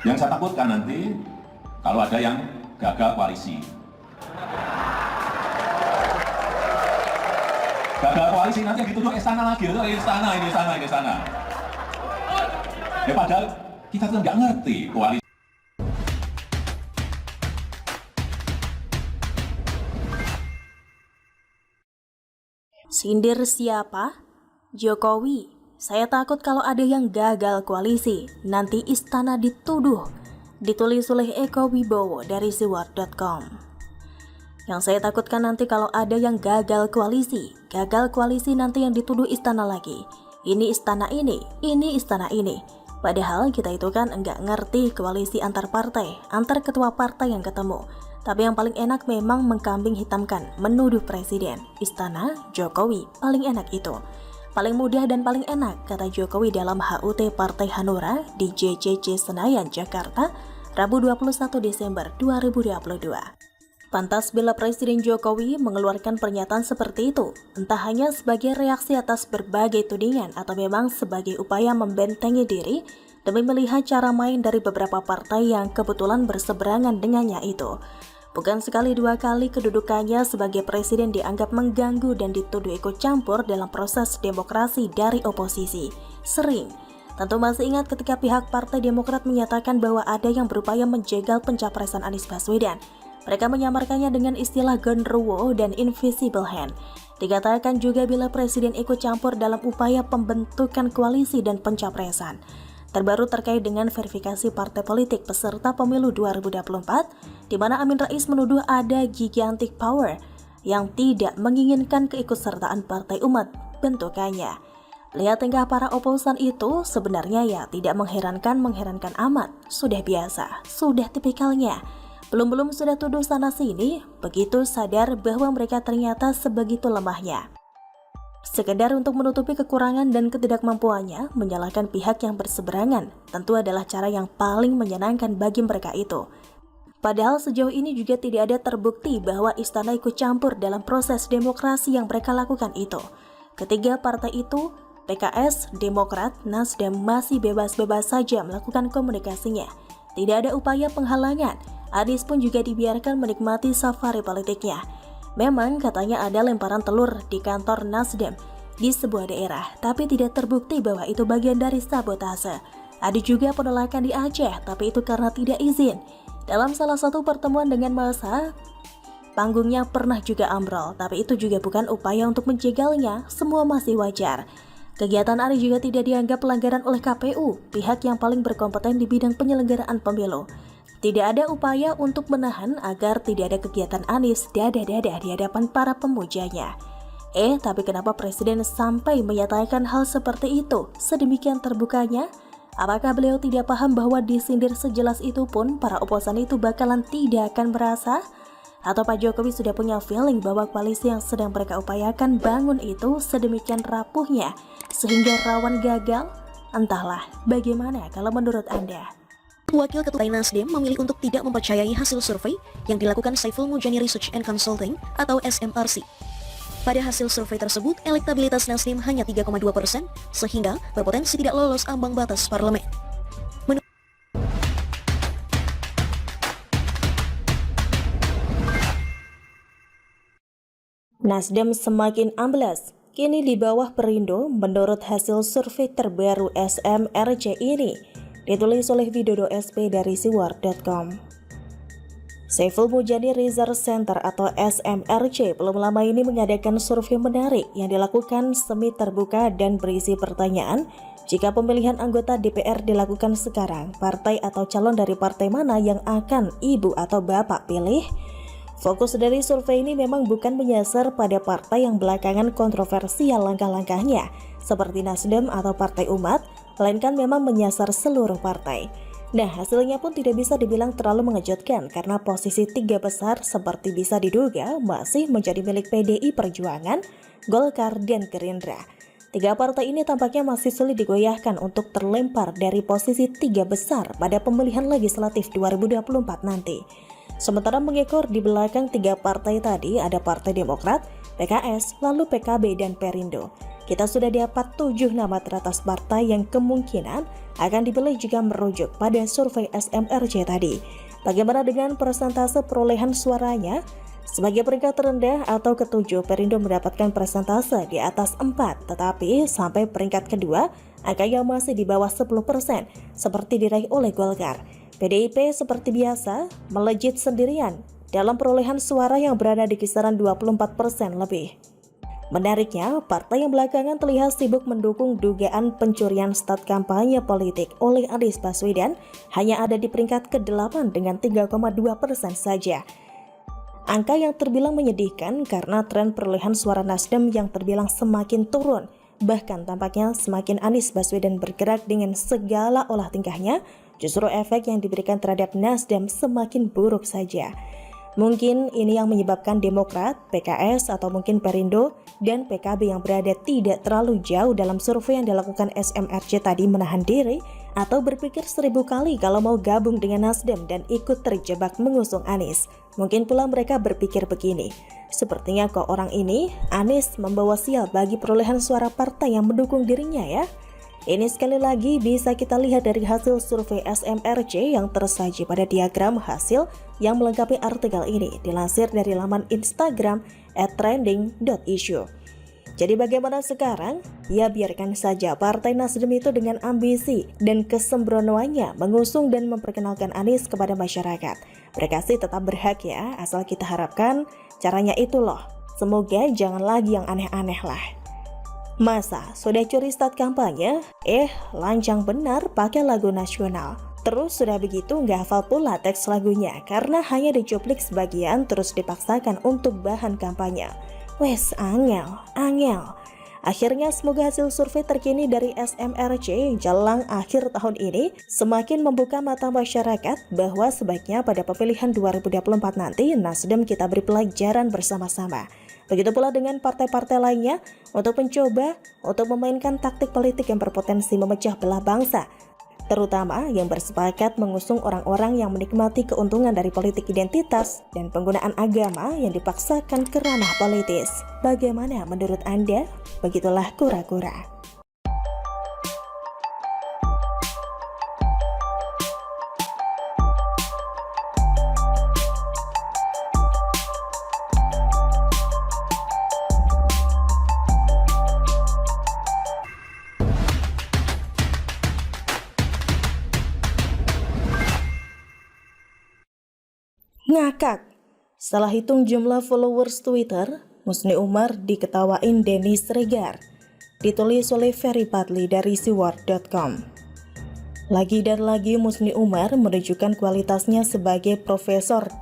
Yang saya takutkan nanti kalau ada yang gagal koalisi. Gagal koalisi nanti yang dituduh istana lagi, istana. Ya padahal kita tuh nggak ngerti koalisi. Sindir siapa? Jokowi. Saya takut kalau ada yang gagal koalisi, nanti istana dituduh. Ditulis oleh Eko Wibowo dari siwar.com. Yang saya takutkan nanti kalau ada yang gagal koalisi nanti yang dituduh istana lagi. Ini istana ini. Padahal kita itu kan enggak ngerti koalisi antar partai, antar ketua partai yang ketemu. Tapi yang paling enak memang mengkambing hitamkan, menuduh presiden, istana, Jokowi, paling enak itu. Paling mudah dan paling enak, kata Jokowi dalam HUT Partai Hanura di JCC Senayan, Jakarta, Rabu 21 Desember 2022. Pantas bila Presiden Jokowi mengeluarkan pernyataan seperti itu, entah hanya sebagai reaksi atas berbagai tudingan atau memang sebagai upaya membentengi diri demi melihat cara main dari beberapa partai yang kebetulan berseberangan dengannya itu. Bukan sekali dua kali kedudukannya sebagai presiden dianggap mengganggu dan dituduh ikut campur dalam proses demokrasi dari oposisi. Sering. Tentu masih ingat ketika pihak Partai Demokrat menyatakan bahwa ada yang berupaya menjegal pencapresan Anies Baswedan. Mereka menyamarkannya dengan istilah genderuwo dan invisible hand. Dikatakan juga bila presiden ikut campur dalam upaya pembentukan koalisi dan pencapresan. Terbaru terkait dengan verifikasi partai politik peserta pemilu 2024, di mana Amin Rais menuduh ada gigantic power yang tidak menginginkan keikutsertaan partai umat bentukannya. Lihat tingkah para oposan itu sebenarnya ya tidak mengherankan amat, sudah biasa, sudah tipikalnya. Belum sudah tuduh sana sini, begitu sadar bahwa mereka ternyata sebegitu lemahnya. Sekedar untuk menutupi kekurangan dan ketidakmampuannya, menyalahkan pihak yang berseberangan tentu adalah cara yang paling menyenangkan bagi mereka itu. Padahal sejauh ini juga tidak ada terbukti bahwa istana ikut campur dalam proses demokrasi yang mereka lakukan itu. Ketiga partai itu, PKS, Demokrat, Nasdem masih bebas-bebas saja melakukan komunikasinya. Tidak ada upaya penghalangan, Anies pun juga dibiarkan menikmati safari politiknya. Memang katanya ada lemparan telur di kantor Nasdem di sebuah daerah, tapi tidak terbukti bahwa itu bagian dari sabotase. Ada juga penolakan di Aceh, tapi itu karena tidak izin. Dalam salah satu pertemuan dengan massa, panggungnya pernah juga ambrol, tapi itu juga bukan upaya untuk menjegalnya, semua masih wajar. Kegiatan Anies juga tidak dianggap pelanggaran oleh KPU, pihak yang paling berkompeten di bidang penyelenggaraan pemilu. Tidak ada upaya untuk menahan agar tidak ada kegiatan Anies dadah-dadah di hadapan para pemujanya. Tapi kenapa Presiden sampai menyatakan hal seperti itu sedemikian terbukanya? Apakah beliau tidak paham bahwa disindir sejelas itu pun para oposan itu bakalan tidak akan merasa? Atau Pak Jokowi sudah punya feeling bahwa koalisi yang sedang mereka upayakan bangun itu sedemikian rapuhnya sehingga rawan gagal? Entahlah, bagaimana kalau menurut Anda? Wakil Ketua Nasdem memilih untuk tidak mempercayai hasil survei yang dilakukan Saiful Mujani Research and Consulting atau SMRC. Pada hasil survei tersebut, elektabilitas Nasdem hanya 3,2%, sehingga berpotensi tidak lolos ambang batas parlemen. Nasdem semakin amblas, kini di bawah Perindo menurut hasil survei terbaru SMRC ini. Ditulis oleh Widodo SP dari siwar.com. Saiful Mujani Research Center atau SMRC belum lama ini mengadakan survei menarik yang dilakukan semi terbuka dan berisi pertanyaan, jika pemilihan anggota DPR dilakukan sekarang, partai atau calon dari partai mana yang akan ibu atau bapak pilih? Fokus dari survei ini memang bukan menyasar pada partai yang belakangan kontroversial langkah-langkahnya, seperti Nasdem atau Partai Umat, melainkan memang menyasar seluruh partai. Nah, hasilnya pun tidak bisa dibilang terlalu mengejutkan karena posisi tiga besar seperti bisa diduga masih menjadi milik PDI Perjuangan, Golkar, dan Gerindra. Tiga partai ini tampaknya masih sulit digoyahkan untuk terlempar dari posisi tiga besar pada pemilihan legislatif 2024 nanti. Sementara mengekor di belakang tiga partai tadi ada Partai Demokrat, PKS, lalu PKB dan Perindo. Kita sudah dapat 7 nama teratas partai yang kemungkinan akan dipilih jika merujuk pada survei SMRC tadi. Bagaimana dengan persentase perolehan suaranya? Sebagai peringkat terendah atau ketujuh, Perindo mendapatkan persentase di atas 4, tetapi sampai peringkat kedua, angkanya masih di bawah 10%, seperti diraih oleh Golkar. PDIP seperti biasa, melejit sendirian dalam perolehan suara yang berada di kisaran 24% lebih. Menariknya, partai yang belakangan terlihat sibuk mendukung dugaan pencurian start kampanye politik oleh Anies Baswedan hanya ada di peringkat ke-8 dengan 3,2% saja. Angka yang terbilang menyedihkan karena tren perolehan suara Nasdem yang terbilang semakin turun. Bahkan tampaknya semakin Anies Baswedan bergerak dengan segala olah tingkahnya, justru efek yang diberikan terhadap Nasdem semakin buruk saja. Mungkin ini yang menyebabkan Demokrat, PKS, atau mungkin Perindo dan PKB yang berada tidak terlalu jauh dalam survei yang dilakukan SMRC tadi menahan diri atau berpikir 1000 kali kalau mau gabung dengan Nasdem dan ikut terjebak mengusung Anies. Mungkin pula mereka berpikir begini, sepertinya kok orang ini, Anies, membawa sial bagi perolehan suara partai yang mendukung dirinya ya. Ini sekali lagi bisa kita lihat dari hasil survei SMRC yang tersaji pada diagram hasil yang melengkapi artikel ini, dilansir dari laman Instagram @trending.issue. Jadi bagaimana sekarang? Ya biarkan saja Partai Nasdem itu dengan ambisi dan kesembronoannya mengusung dan memperkenalkan Anies kepada masyarakat. Mereka sih tetap berhak ya, asal kita harapkan caranya itu loh. Semoga jangan lagi yang aneh-aneh lah. Masa sudah curi start kampanye? Lancang benar pakai lagu nasional. Terus sudah begitu nggak hafal pula teks lagunya karena hanya dicuplik sebagian terus dipaksakan untuk bahan kampanye. Wes angel. Akhirnya semoga hasil survei terkini dari SMRC jelang akhir tahun ini semakin membuka mata masyarakat bahwa sebaiknya pada pemilihan 2024 nanti Nasdem kita beri pelajaran bersama-sama. Begitu pula dengan partai-partai lainnya untuk mencoba untuk memainkan taktik politik yang berpotensi memecah belah bangsa, terutama yang bersepakat mengusung orang-orang yang menikmati keuntungan dari politik identitas dan penggunaan agama yang dipaksakan ke ranah politis. Bagaimana menurut Anda? Begitulah kura-kura. Ngakak, salah hitung jumlah followers Twitter, Musni Umar diketawain Denny Siregar. Ditulis oleh Ferry Padli dari siwar.com. Lagi dan lagi Musni Umar menunjukkan kualitasnya sebagai profesor di